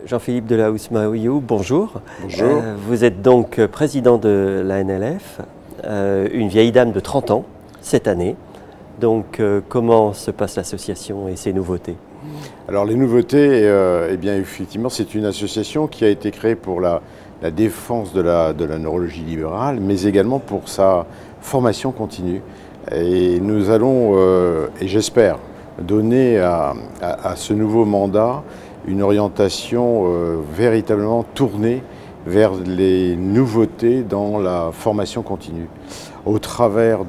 Jean-Philippe Delahousse-Maouillou, bonjour. Bonjour. Vous êtes donc président de la NLF, une vieille dame de 30 ans cette année. Donc comment se passe l'association et ses nouveautés? Alors les nouveautés, eh bien effectivement c'est une association qui a été créée pour la défense de la neurologie libérale, mais également pour sa formation continue. Et nous allons, et j'espère, donner à ce nouveau mandat une orientation véritablement tournée vers les nouveautés dans la formation continue, au travers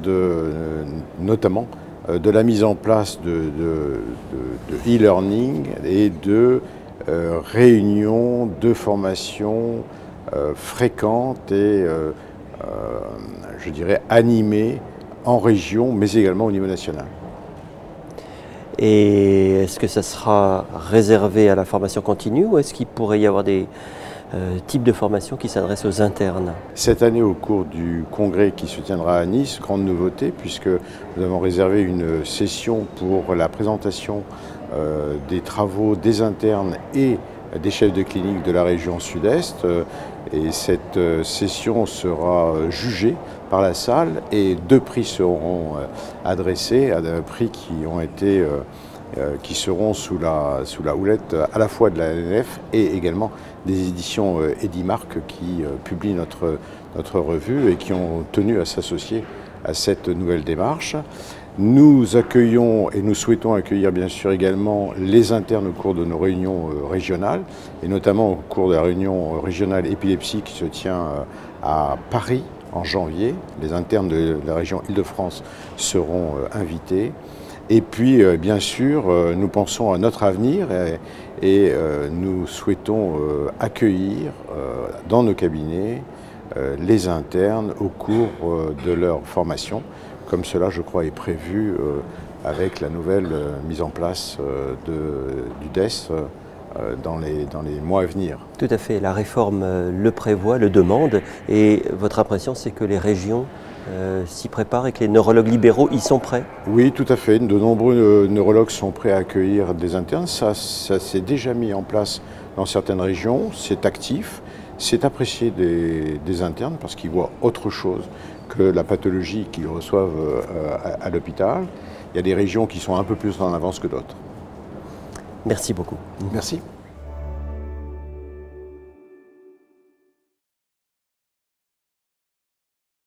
notamment de la mise en place de e-learning et de réunions de formation fréquentes et, je dirais, animées en région, mais également au niveau national. Et est-ce que ça sera réservé à la formation continue ou est-ce qu'il pourrait y avoir des types de formations qui s'adressent aux internes? Cette année, au cours du congrès qui se tiendra à Nice, grande nouveauté, puisque nous avons réservé une session pour la présentation des travaux des internes et des chefs de clinique de la région Sud-Est. Et cette session sera jugée par la salle et 2 prix seront adressés, prix qui seront sous la houlette à la fois de la NLF et également des éditions Edimarc qui publient notre revue et qui ont tenu à s'associer à cette nouvelle démarche. Nous accueillons et nous souhaitons accueillir bien sûr également les internes au cours de nos réunions régionales et notamment au cours de la réunion régionale épilepsie qui se tient à Paris en janvier. Les internes de la région Île-de-France seront invités. Et puis bien sûr nous pensons à notre avenir et nous souhaitons accueillir dans nos cabinets les internes au cours de leur formation. Comme cela, je crois, est prévu avec la nouvelle mise en place du DES dans les mois à venir. Tout à fait, la réforme le prévoit, le demande, et votre impression c'est que les régions s'y préparent et que les neurologues libéraux y sont prêts? Oui, tout à fait. De nombreux neurologues sont prêts à accueillir des internes. Ça s'est déjà mis en place dans certaines régions, c'est actif. C'est apprécié des internes parce qu'ils voient autre chose que la pathologie qu'ils reçoivent à l'hôpital. Il y a des régions qui sont un peu plus en avance que d'autres. Merci beaucoup. Merci.